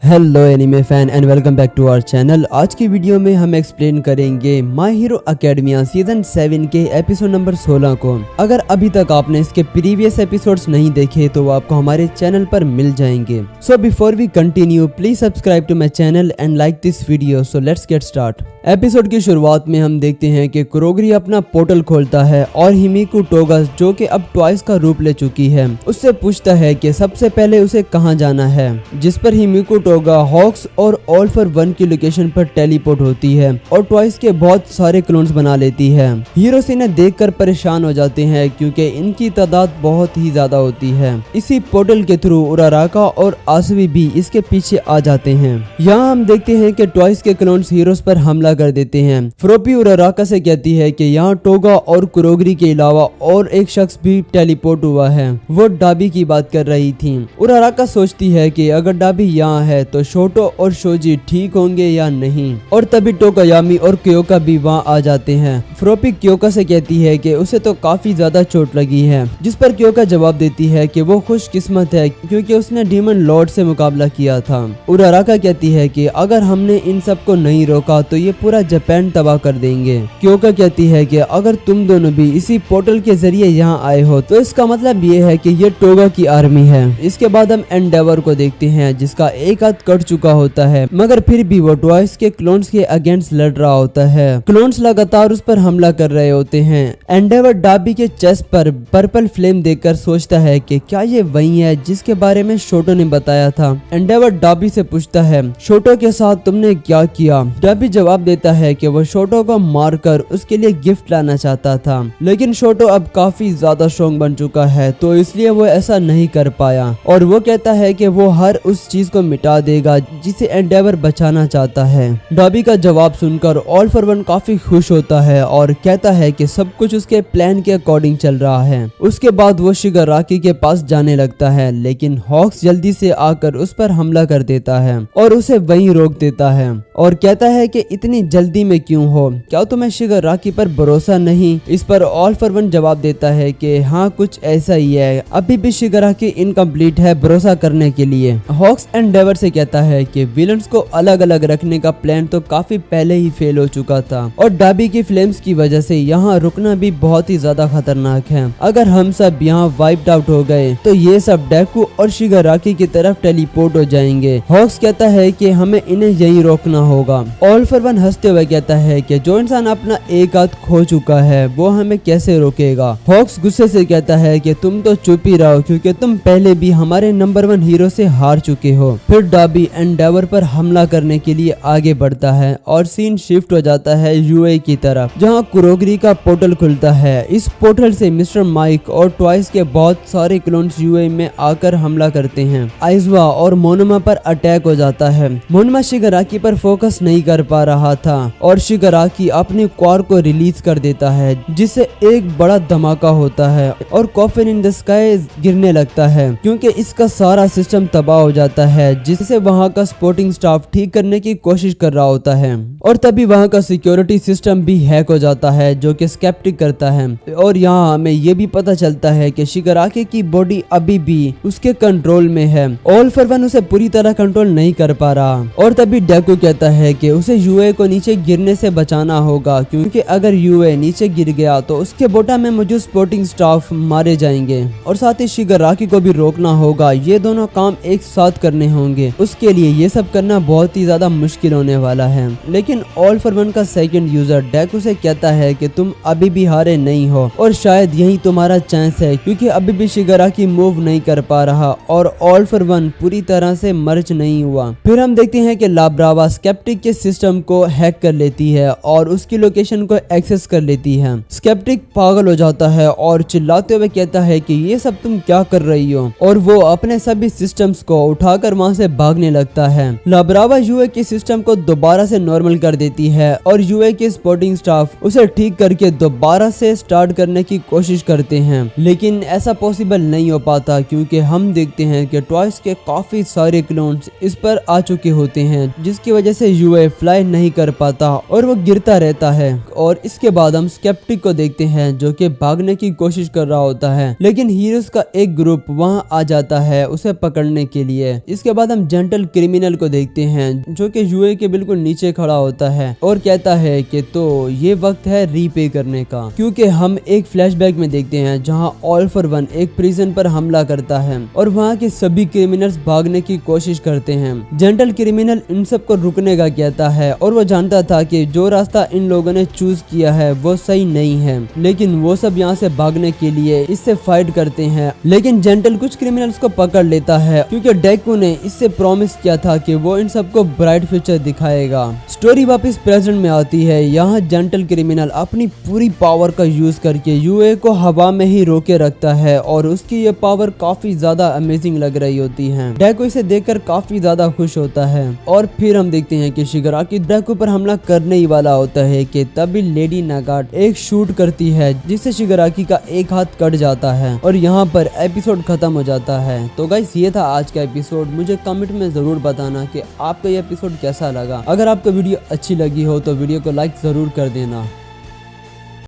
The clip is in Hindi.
Hello anime fan and welcome back to our channel. आज की वीडियो में हम एक्सप्लेन करेंगे माय हीरो एकेडमिया सीजन 7 के एपिसोड नंबर 16 को। अगर अभी तक आपने इसके प्रीवियस एपिसोड्स नहीं देखे तो वो आपको हमारे चैनल पर मिल जाएंगे। So before we continue please subscribe to my channel and like this video. So let's get start. Episode की शुरुआत में हम देखते हैं कि कुरोगरी अपना पोर्टल खोलता है और हिमिको टोगा, जो कि अब ट्वाइस का रूप ले चुकी है, उससे पूछता है कि सबसे पहले उसे कहां जाना है, जिस पर हिमिको टोगा हॉक्स और ऑल फॉर वन की लोकेशन पर टेलीपोर्ट होती है और ट्वाइस के बहुत सारे क्लोन्स बना लेती है। हीरोस इन्हें देखकर परेशान हो जाते हैं क्योंकि इनकी तादाद बहुत ही ज्यादा होती है। इसी पोर्टल के थ्रू उराराका और आसवी भी इसके पीछे आ जाते हैं। यहाँ हम देखते हैं कि ट्वाइस के क्लोन्स हीरोस पर हमला कर देते हैं। फ्रोपी उराराका से कहती है कि यहाँ टोगा और कुरोगरी के अलावा और एक शख्स भी टेलीपोर्ट हुआ है। वो डाबी की बात कर रही थी। उराराका सोचती है कि अगर डाबी यहाँ है तो शोटो और शोजी ठीक होंगे या नहीं, और तभी टोकायामी और क्योका भी वहाँ आ जाते हैं। फ्रोपी क्योका से कहती है कि उसे तो काफी ज्यादा चोट लगी है, जिस पर क्योका जवाब देती है कि वो खुशकिस्मत है क्योंकि उसने डीमन लॉर्ड से मुकाबला किया था। उराराका कहती है कि अगर हमने इन सबको नहीं रोका तो ये पूरा जापान तबाह कर देंगे। क्योका कहती है कि अगर तुम दोनों भी इसी पोर्टल के जरिए यहाँ आए हो तो इसका मतलब ये है कि ये टोगा की आर्मी है। इसके बाद हम एंडेवर को देखते हैं, जिसका एक हाथ कट चुका होता है, मगर फिर भी वो ट्वाइस के क्लोन्स के अगेंस्ट लड़ रहा होता है। क्लोन्स लगातार उस पर हमला कर रहे होते हैं। एंडेवर डाबी के चेस्ट पर पर्पल फ्लेम देखकर सोचता है कि क्या ये वही है जिसके बारे में शोटो ने बताया था। एंडेवर डाबी से पूछता है, शोटो के साथ तुमने क्या किया? डाबी जवाब देता है कि वो शोटो को मारकर उसके लिए गिफ्ट लाना चाहता था, लेकिन शोटो अब काफी ज्यादा स्ट्रॉन्ग बन चुका है तो इसलिए वो ऐसा नहीं कर पाया, और वो कहता है कि वो हर उस चीज को मिटा देगा जिसे एंडेवर बचाना चाहता है। डाबी का जवाब सुनकर ऑल फॉर वन काफी खुश होता है और कहता है कि सब कुछ उसके प्लान के अकॉर्डिंग चल रहा है। उसके बाद वो शिगाराकी के पास जाने लगता है, लेकिन हॉक्स जल्दी से आकर उस पर हमला कर देता है और उसे वहीं रोक देता है और कहता है कि इतनी जल्दी में क्यों हो, क्या तुम्हें शिगाराकी पर भरोसा नहीं? इस पर ऑल फॉर वन जवाब देता है कि हाँ, कुछ ऐसा ही है, अभी भी शिगाराकी इनकम्प्लीट है भरोसा करने के लिए। हॉक्स एंडेवर से कहता है कि विलन्स को अलग अलग रखने का प्लान तो काफी पहले ही फेल हो चुका था और डाबी की फ्लेम्स की वजह से यहाँ रुकना भी बहुत ही ज्यादा खतरनाक है। अगर हम सब यहाँ वाइप्ड आउट हो गए तो ये सब डेकू और शिगाराकी की तरफ टेलीपोर्ट हो जाएंगे। हॉक्स कहता है कि हमें इन्हें यही रोकना होगा। ऑल फॉर वन हंसते हुए कहता है कि जो इंसान अपना एक हाथ खो चुका है वो हमें कैसे रोकेगा। हॉक्स गुस्से से कहता है कि तुम तो चुप ही रहो क्योंकि तुम पहले भी हमारे नंबर 1 हीरो से हार चुके हो। फिर डाबी एंडेवर पर हमला करने के लिए आगे बढ़ता है और सीन शिफ्ट हो जाता है यूए की तरफ, जहां कुरोगरी का पोर्टल खुलता है। इस पोर्टल से मिस्टर माइक और ट्वाइस के बहुत सारे क्लोन्स यूए में आकर हमला करते हैं। आइजवा और मोनोमा पर अटैक हो जाता है। मोनोमा शिगाराकी पर फोकस नहीं कर पा रहा था और शिगाराकी अपनी क्वार को रिलीज कर देता है, जिससे एक बड़ा धमाका होता है और कॉफिन इन द स्काई गिरने लगता है क्योंकि इसका सारा सिस्टम तबाह हो जाता है, जिससे वहां का सपोर्टिंग स्टाफ ठीक करने की कोशिश कर रहा होता है। और तभी वहां का सिक्योरिटी सिस्टम भी हैक हो जाता है, जो कि स्केप्टिक करता है। और यहाँ हमें ये भी पता चलता है कि शिगाराकी की बॉडी अभी भी उसके कंट्रोल में है। ऑल फॉर वन उसे पूरी तरह कंट्रोल नहीं कर पा रहा। और तभी डेकू कहता है कि उसे यूए को नीचे गिरने से बचाना होगा, क्योंकि अगर यूए नीचे गिर गया तो उसके बोटा में मौजूद सपोर्टिंग स्टाफ मारे जाएंगे, और साथ ही शिगाराकी को भी रोकना होगा। ये दोनों काम एक साथ करने होंगे। उसके लिए ये सब करना बहुत ही ज्यादा मुश्किल होने वाला है। लेकिन ऑल फॉर वन का सेकंड यूजर डेकू से कहता है कि तुम अभी भी हारे नहीं हो और शायद यही तुम्हारा चांस है, क्योंकि अभी भी शिगाराकी मूव नहीं कर पा रहा और ऑल फॉर वन पूरी तरह से मर्ज नहीं हुआ। फिर हम देखते हैं कि लाब्रावा स्केप्टिक के सिस्टम को हैक कर लेती है और उसकी लोकेशन को एक्सेस कर लेती है। स्केप्टिक पागल हो जाता है और चिल्लाते हुए कहता है कि ये सब तुम क्या कर रही हो, और वो अपने सभी सिस्टम्स को उठाकर वहां से भागने लगता है। लाब्रावा यूए के सिस्टम को दोबारा से नॉर्मल कर देती है और यूए के सपोर्टिंग स्टाफ उसे ठीक करके दोबारा से स्टार्ट करने की कोशिश करते हैं, लेकिन ऐसा पॉसिबल नहीं हो पाता क्योंकि हम देखते हैं कि ट्वाइस के काफी सारे क्लोन्स इस पर आ चुके होते हैं, जिसकी वजह से यूए फ्लाई नहीं कर कर पाता और वो गिरता रहता है। और इसके बाद हम स्केप्टिक को देखते हैं जो कि भागने की कोशिश कर रहा होता है, लेकिन हीरोज का एक ग्रुप वहां आ जाता है उसे पकड़ने के लिए। इसके बाद हम जेंटल क्रिमिनल को देखते हैं जो कि यूए के बिल्कुल नीचे खड़ा होता है और कहता है कि तो ये वक्त है रीपे करने का, क्योंकि हम एक फ्लैशबैक में देखते हैं जहां ऑल फॉर वन एक प्रिजन पर हमला करता है और वहां के सभी क्रिमिनल्स भागने की कोशिश करते हैं। जेंटल क्रिमिनल इन सबको रुकने का कहता है और वो जानता था कि जो रास्ता इन लोगों ने चूज किया है वो सही नहीं है, लेकिन वो सब यहाँ से भागने के लिए इससे फाइट करते हैं। लेकिन जेंटल कुछ क्रिमिनल्स को पकड़ लेता है क्योंकि डेकू ने इससे प्रॉमिस किया था कि वो इन सबको ब्राइट फ्यूचर दिखाएगा। स्टोरी वापस प्रेजेंट में आती है। यहाँ जेंटल क्रिमिनल अपनी पूरी पावर का यूज करके यूए को हवा में ही रोके रखता है और उसकी ये पावर काफी ज्यादा अमेजिंग लग रही होती है। डेकू इसे देखकर काफी ज्यादा खुश होता है और फिर हम देखते हैं कि शिगाराकी डेकू पर हमला करने ही वाला होता है कि तभी लेडी नागाट एक शूट करती है जिससे शिगाराकी का एक हाथ कट जाता है और यहाँ पर एपिसोड खत्म हो जाता है। तो गाइस ये था आज का एपिसोड। मुझे कमेंट में जरूर बताना कि आपको ये एपिसोड कैसा लगा। अगर आपको वीडियो अच्छी लगी हो तो वीडियो को लाइक जरूर कर देना।